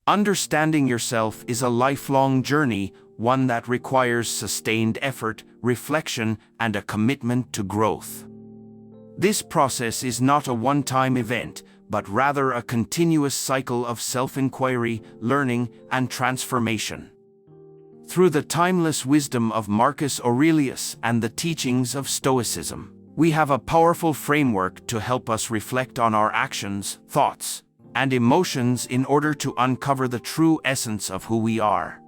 Understanding yourself is a lifelong journey, one that requires sustained effort, reflection, and a commitment to growth. This process is not a one-time event, but rather a continuous cycle of self-inquiry, learning, and transformation. Through the timeless wisdom of Marcus Aurelius and the teachings of Stoicism, we have a powerful framework to help us reflect on our actions, thoughts, and emotions in order to uncover the true essence of who we are.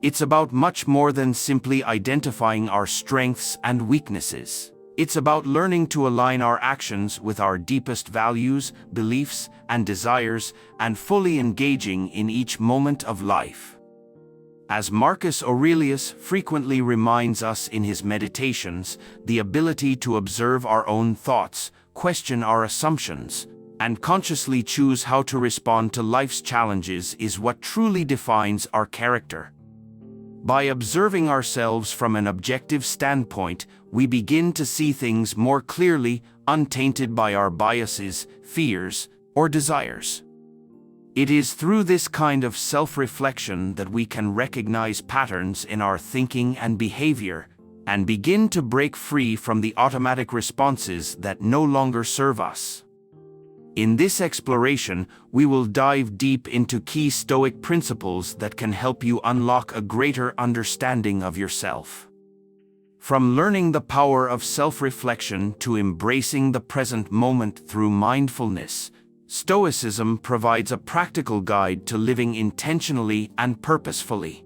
It's about much more than simply identifying our strengths and weaknesses. It's about learning to align our actions with our deepest values, beliefs, and desires, and fully engaging in each moment of life. As Marcus Aurelius frequently reminds us in his meditations, the ability to observe our own thoughts, question our assumptions, and consciously choose how to respond to life's challenges is what truly defines our character. By observing ourselves from an objective standpoint, we begin to see things more clearly, untainted by our biases, fears, or desires. It is through this kind of self-reflection that we can recognize patterns in our thinking and behavior, and begin to break free from the automatic responses that no longer serve us. In this exploration, we will dive deep into key Stoic principles that can help you unlock a greater understanding of yourself. From learning the power of self-reflection to embracing the present moment through mindfulness, Stoicism provides a practical guide to living intentionally and purposefully.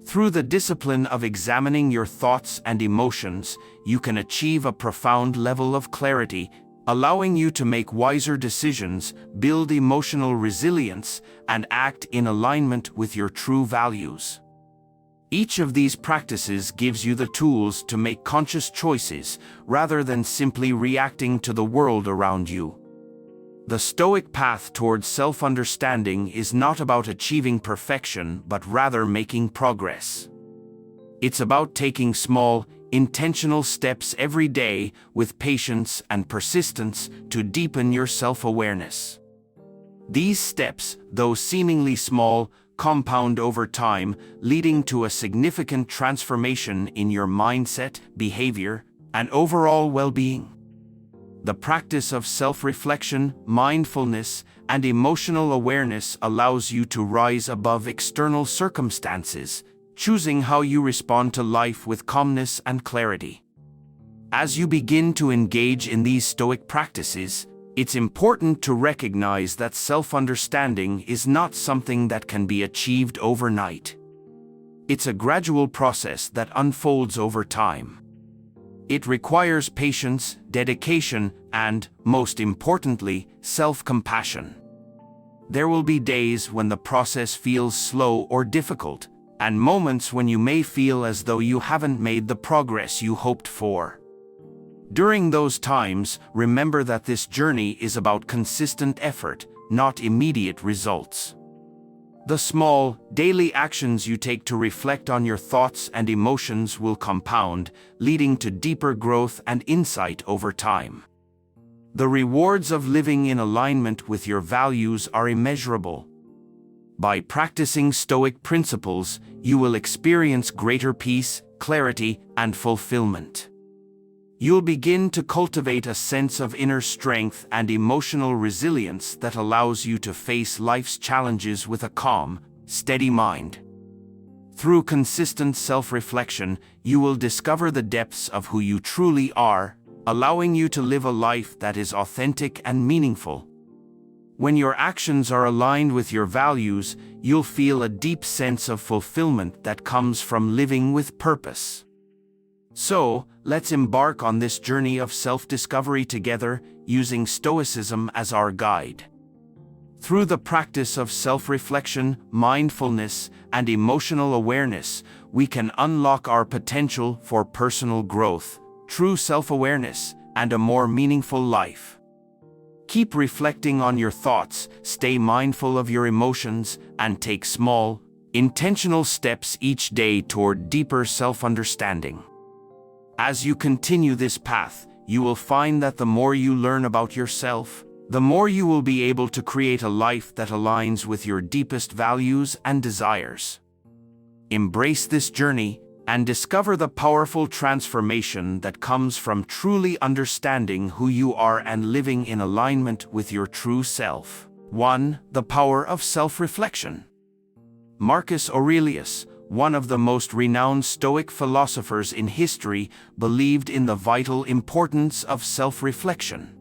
Through the discipline of examining your thoughts and emotions, you can achieve a profound level of clarity, allowing you to make wiser decisions, build emotional resilience, and act in alignment with your true values. Each of these practices gives you the tools to make conscious choices, rather than simply reacting to the world around you. The Stoic path towards self-understanding is not about achieving perfection, but rather making progress. It's about taking small, intentional steps every day with patience and persistence to deepen your self-awareness. These steps, though seemingly small, compound over time, leading to a significant transformation in your mindset, behavior, and overall well-being. The practice of self-reflection, mindfulness, and emotional awareness allows you to rise above external circumstances, choosing how you respond to life with calmness and clarity. As you begin to engage in these Stoic practices, it's important to recognize that self-understanding is not something that can be achieved overnight. It's a gradual process that unfolds over time. It requires patience, dedication, and, most importantly, self-compassion. There will be days when the process feels slow or difficult, and moments when you may feel as though you haven't made the progress you hoped for. During those times, remember that this journey is about consistent effort, not immediate results. The small, daily actions you take to reflect on your thoughts and emotions will compound, leading to deeper growth and insight over time. The rewards of living in alignment with your values are immeasurable. By practicing Stoic principles, you will experience greater peace, clarity, and fulfillment. You'll begin to cultivate a sense of inner strength and emotional resilience that allows you to face life's challenges with a calm, steady mind. Through consistent self-reflection, you will discover the depths of who you truly are, allowing you to live a life that is authentic and meaningful. When your actions are aligned with your values, you'll feel a deep sense of fulfillment that comes from living with purpose. So, let's embark on this journey of self-discovery together, using Stoicism as our guide. Through the practice of self-reflection, mindfulness, and emotional awareness, we can unlock our potential for personal growth, true self-awareness, and a more meaningful life. Keep reflecting on your thoughts, stay mindful of your emotions, and take small, intentional steps each day toward deeper self-understanding. As you continue this path, you will find that the more you learn about yourself, the more you will be able to create a life that aligns with your deepest values and desires. Embrace this journey and discover the powerful transformation that comes from truly understanding who you are and living in alignment with your true self. 1. The power of self-reflection. Marcus Aurelius, one of the most renowned Stoic philosophers in history, believed in the vital importance of self-reflection.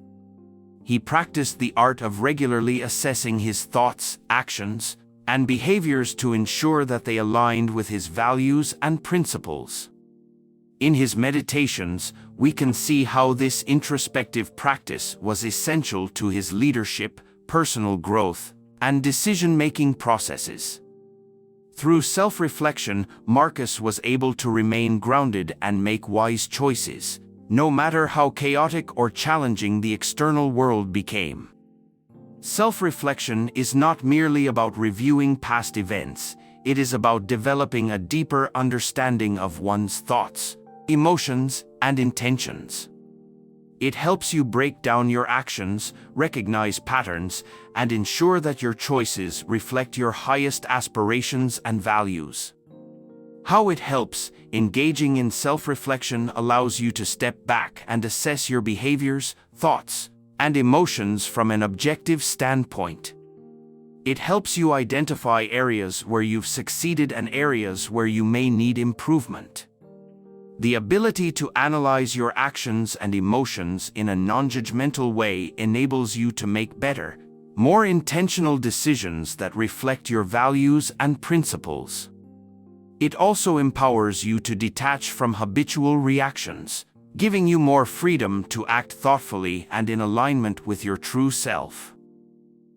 He practiced the art of regularly assessing his thoughts, actions, and behaviors to ensure that they aligned with his values and principles. In his meditations, we can see how this introspective practice was essential to his leadership, personal growth, and decision-making processes. Through self-reflection, Marcus was able to remain grounded and make wise choices, no matter how chaotic or challenging the external world became. Self-reflection is not merely about reviewing past events, it is about developing a deeper understanding of one's thoughts, emotions, and intentions. It helps you break down your actions, recognize patterns, and ensure that your choices reflect your highest aspirations and values. How it helps: engaging in self-reflection allows you to step back and assess your behaviors, thoughts, and emotions from an objective standpoint. It helps you identify areas where you've succeeded and areas where you may need improvement. The ability to analyze your actions and emotions in a non-judgmental way enables you to make better, more intentional decisions that reflect your values and principles. It also empowers you to detach from habitual reactions, giving you more freedom to act thoughtfully and in alignment with your true self.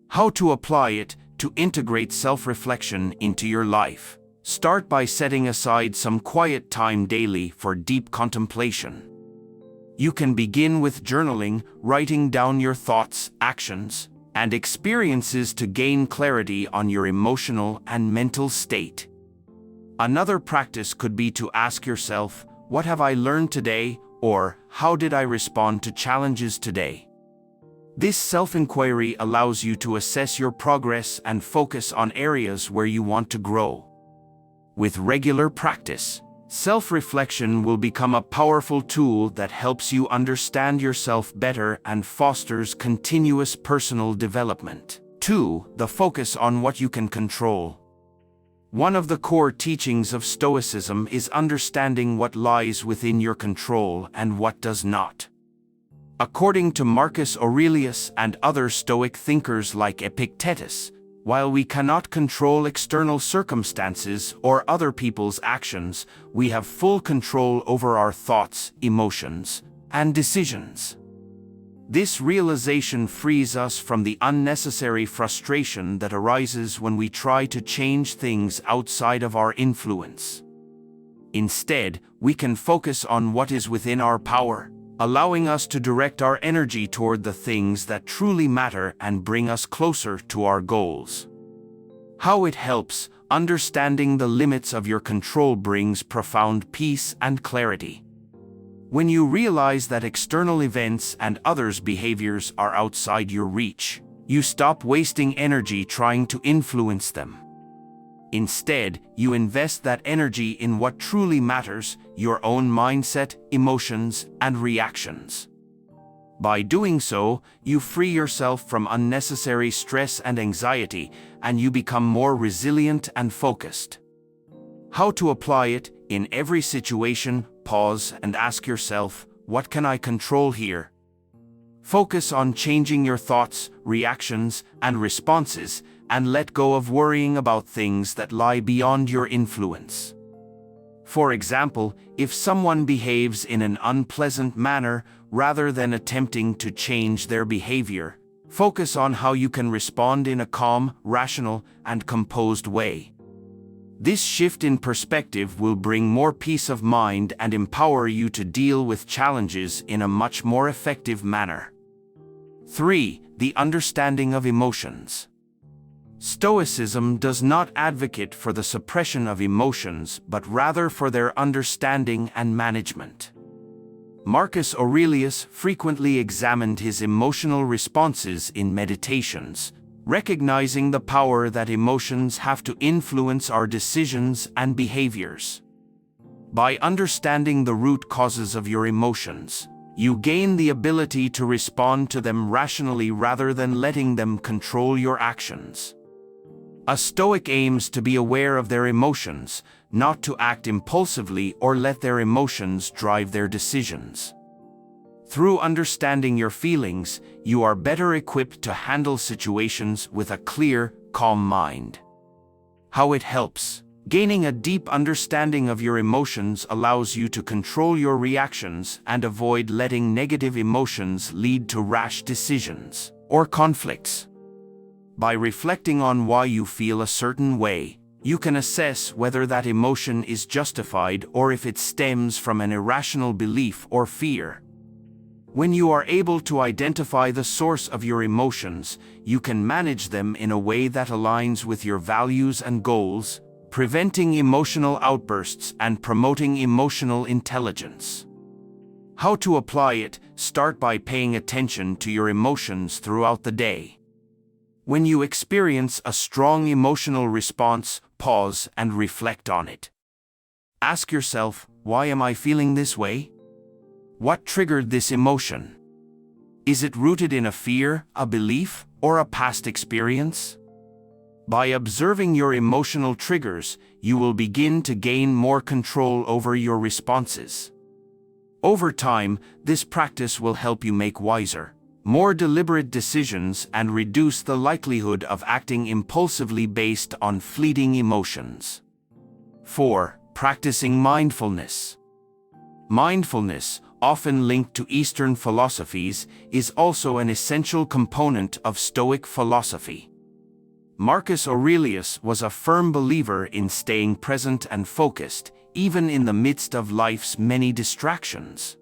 How to apply it: to integrate self-reflection into your life. Start by setting aside some quiet time daily for deep contemplation. You can begin with journaling, writing down your thoughts, actions, and experiences to gain clarity on your emotional and mental state. Another practice could be to ask yourself, "What have I learned today?" or "How did I respond to challenges today?" This self-inquiry allows you to assess your progress and focus on areas where you want to grow. With regular practice, self-reflection will become a powerful tool that helps you understand yourself better and fosters continuous personal development. 2. The focus on what you can control. One of the core teachings of Stoicism is understanding what lies within your control and what does not. According to Marcus Aurelius and other Stoic thinkers like Epictetus, while we cannot control external circumstances or other people's actions, we have full control over our thoughts, emotions, and decisions. This realization frees us from the unnecessary frustration that arises when we try to change things outside of our influence. Instead, we can focus on what is within our power, allowing us to direct our energy toward the things that truly matter and bring us closer to our goals. How it helps: understanding the limits of your control brings profound peace and clarity. When you realize that external events and others' behaviors are outside your reach, you stop wasting energy trying to influence them. Instead, you invest that energy in what truly matters: your own mindset, emotions, and reactions. By doing so, you free yourself from unnecessary stress and anxiety, and you become more resilient and focused. How to apply it: in every situation, pause and ask yourself, "What can I control here?" Focus on changing your thoughts, reactions, and responses, and let go of worrying about things that lie beyond your influence. For example, if someone behaves in an unpleasant manner, rather than attempting to change their behavior, focus on how you can respond in a calm, rational, and composed way. This shift in perspective will bring more peace of mind and empower you to deal with challenges in a much more effective manner. 3. The understanding of emotions. Stoicism does not advocate for the suppression of emotions, but rather for their understanding and management. Marcus Aurelius frequently examined his emotional responses in meditations, recognizing the power that emotions have to influence our decisions and behaviors. By understanding the root causes of your emotions, you gain the ability to respond to them rationally rather than letting them control your actions. A Stoic aims to be aware of their emotions, not to act impulsively or let their emotions drive their decisions. Through understanding your feelings, you are better equipped to handle situations with a clear, calm mind. How it helps. Gaining a deep understanding of your emotions allows you to control your reactions and avoid letting negative emotions lead to rash decisions or conflicts. By reflecting on why you feel a certain way, you can assess whether that emotion is justified or if it stems from an irrational belief or fear. When you are able to identify the source of your emotions, you can manage them in a way that aligns with your values and goals, preventing emotional outbursts and promoting emotional intelligence. How to apply it? Start by paying attention to your emotions throughout the day. When you experience a strong emotional response, pause and reflect on it. Ask yourself, why am I feeling this way? What triggered this emotion? Is it rooted in a fear, a belief, or a past experience? By observing your emotional triggers, you will begin to gain more control over your responses. Over time, this practice will help you make wiser, more deliberate decisions and reduce the likelihood of acting impulsively based on fleeting emotions. 4. Practicing mindfulness. Mindfulness, often linked to Eastern philosophies, is also an essential component of Stoic philosophy. Marcus Aurelius was a firm believer in staying present and focused, even in the midst of life's many distractions.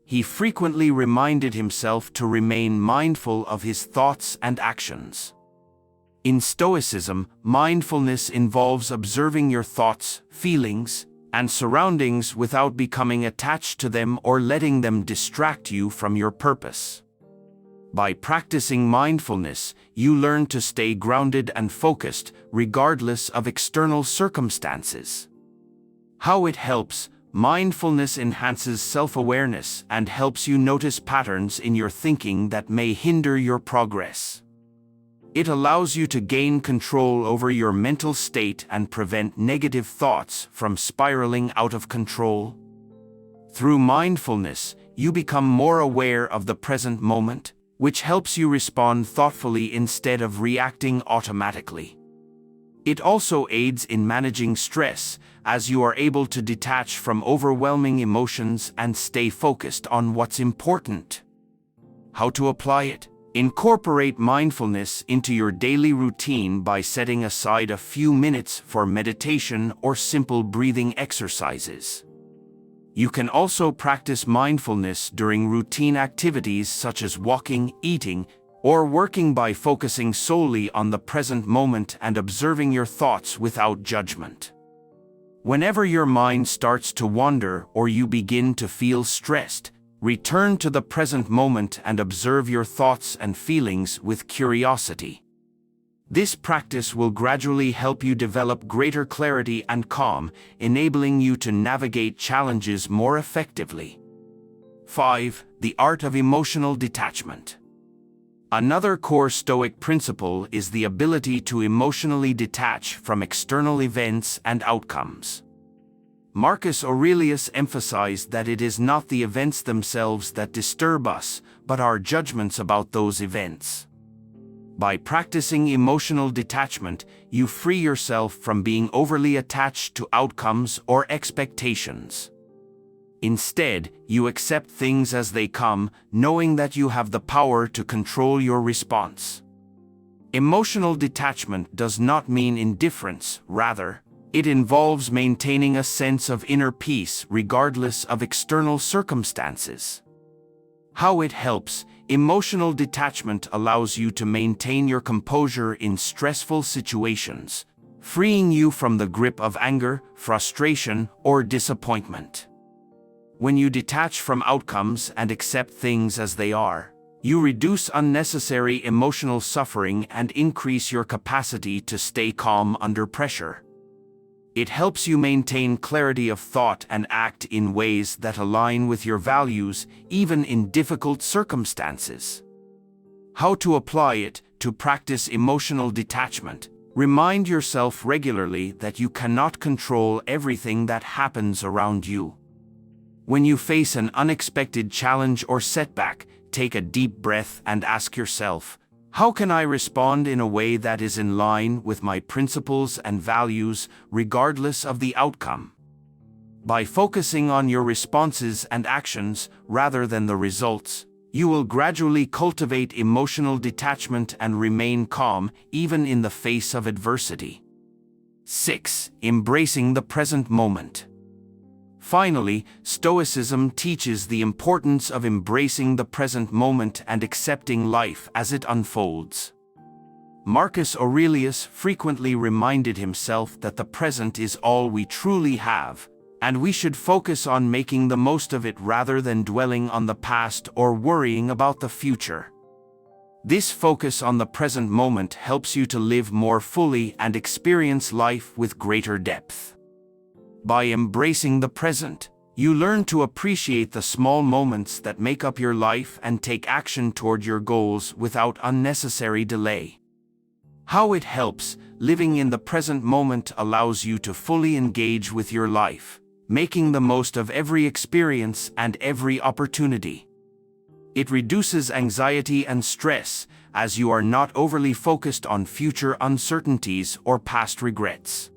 He frequently reminded himself to remain mindful of his thoughts and actions. In Stoicism, mindfulness involves observing your thoughts, feelings, and surroundings without becoming attached to them or letting them distract you from your purpose. By practicing mindfulness, you learn to stay grounded and focused, regardless of external circumstances. How it helps. Mindfulness enhances self-awareness and helps you notice patterns in your thinking that may hinder your progress. It allows you to gain control over your mental state and prevent negative thoughts from spiraling out of control. Through mindfulness, you become more aware of the present moment, which helps you respond thoughtfully instead of reacting automatically. It also aids in managing stress, as you are able to detach from overwhelming emotions and stay focused on what's important. How to apply it? Incorporate mindfulness into your daily routine by setting aside a few minutes for meditation or simple breathing exercises. You can also practice mindfulness during routine activities such as walking, eating, or working by focusing solely on the present moment and observing your thoughts without judgment. Whenever your mind starts to wander or you begin to feel stressed, return to the present moment and observe your thoughts and feelings with curiosity. This practice will gradually help you develop greater clarity and calm, enabling you to navigate challenges more effectively. 5. The art of emotional detachment. Another core Stoic principle is the ability to emotionally detach from external events and outcomes. Marcus Aurelius emphasized that it is not the events themselves that disturb us, but our judgments about those events. By practicing emotional detachment, you free yourself from being overly attached to outcomes or expectations. Instead, you accept things as they come, knowing that you have the power to control your response. Emotional detachment does not mean indifference, rather, it involves maintaining a sense of inner peace regardless of external circumstances. How it helps. Emotional detachment allows you to maintain your composure in stressful situations, freeing you from the grip of anger, frustration, or disappointment. When you detach from outcomes and accept things as they are, you reduce unnecessary emotional suffering and increase your capacity to stay calm under pressure. It helps you maintain clarity of thought and act in ways that align with your values, even in difficult circumstances. How to apply it to practice emotional detachment. Remind yourself regularly that you cannot control everything that happens around you. When you face an unexpected challenge or setback, take a deep breath and ask yourself, how can I respond in a way that is in line with my principles and values, regardless of the outcome? By focusing on your responses and actions rather than the results, you will gradually cultivate emotional detachment and remain calm even in the face of adversity. 6. Embracing the present moment. Finally, Stoicism teaches the importance of embracing the present moment and accepting life as it unfolds. Marcus Aurelius frequently reminded himself that the present is all we truly have, and we should focus on making the most of it rather than dwelling on the past or worrying about the future. This focus on the present moment helps you to live more fully and experience life with greater depth. By embracing the present, you learn to appreciate the small moments that make up your life and take action toward your goals without unnecessary delay. How it helps. Living in the present moment allows you to fully engage with your life, making the most of every experience and every opportunity. It reduces anxiety and stress, as you are not overly focused on future uncertainties or past regrets.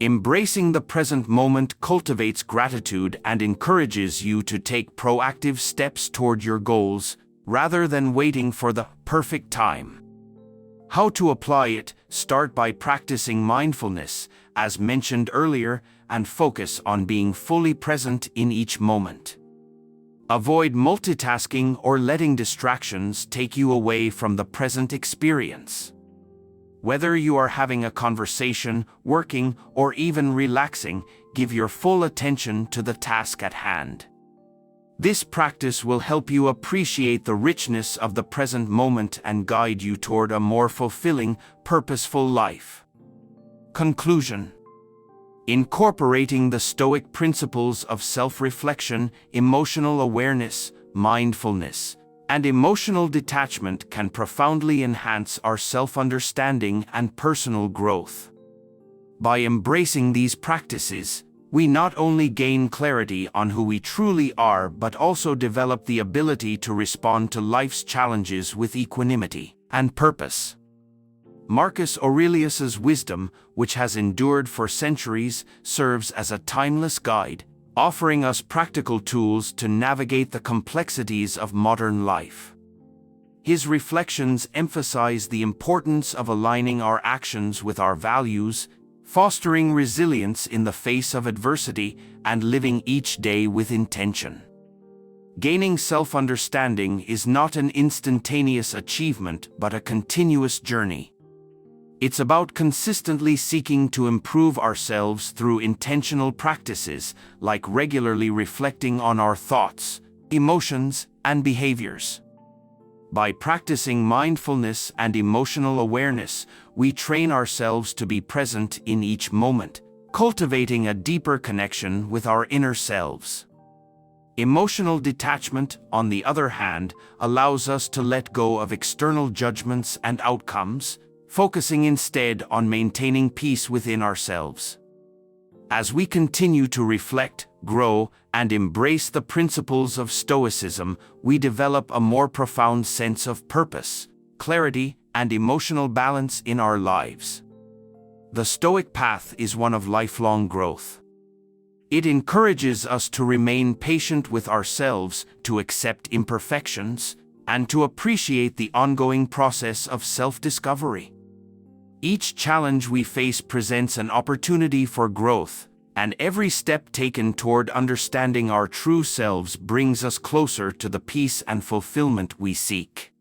Embracing the present moment cultivates gratitude and encourages you to take proactive steps toward your goals, rather than waiting for the perfect time. How to apply it. Start by practicing mindfulness, as mentioned earlier, and focus on being fully present in each moment. Avoid multitasking or letting distractions take you away from the present experience. Whether you are having a conversation, working, or even relaxing, give your full attention to the task at hand. This practice will help you appreciate the richness of the present moment and guide you toward a more fulfilling, purposeful life. Conclusion. Incorporating the Stoic principles of self-reflection, emotional awareness, mindfulness, and emotional detachment can profoundly enhance our self-understanding and personal growth. By embracing these practices, we not only gain clarity on who we truly are but also develop the ability to respond to life's challenges with equanimity and purpose. Marcus Aurelius's wisdom, which has endured for centuries, serves as a timeless guide, offering us practical tools to navigate the complexities of modern life. His reflections emphasize the importance of aligning our actions with our values, fostering resilience in the face of adversity, and living each day with intention. Gaining self-understanding is not an instantaneous achievement but a continuous journey. It's about consistently seeking to improve ourselves through intentional practices, like regularly reflecting on our thoughts, emotions, and behaviors. By practicing mindfulness and emotional awareness, we train ourselves to be present in each moment, cultivating a deeper connection with our inner selves. Emotional detachment, on the other hand, allows us to let go of external judgments and outcomes, focusing instead on maintaining peace within ourselves. As we continue to reflect, grow, and embrace the principles of Stoicism, we develop a more profound sense of purpose, clarity, and emotional balance in our lives. The Stoic path is one of lifelong growth. It encourages us to remain patient with ourselves, to accept imperfections, and to appreciate the ongoing process of self-discovery. Each challenge we face presents an opportunity for growth, and every step taken toward understanding our true selves brings us closer to the peace and fulfillment we seek.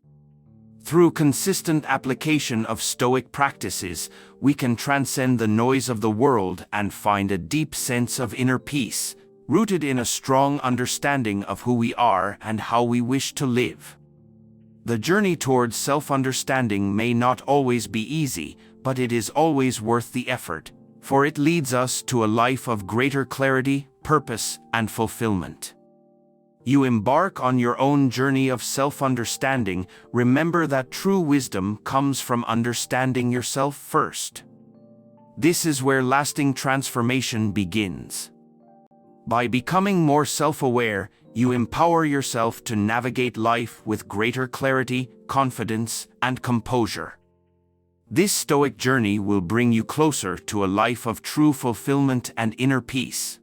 Through consistent application of Stoic practices, we can transcend the noise of the world and find a deep sense of inner peace, rooted in a strong understanding of who we are and how we wish to live. The journey towards self-understanding may not always be easy, but it is always worth the effort, for it leads us to a life of greater clarity, purpose, and fulfillment. You embark on your own journey of self-understanding, remember that true wisdom comes from understanding yourself first. This is where lasting transformation begins. By becoming more self-aware, you empower yourself to navigate life with greater clarity, confidence, and composure. This Stoic journey will bring you closer to a life of true fulfillment and inner peace.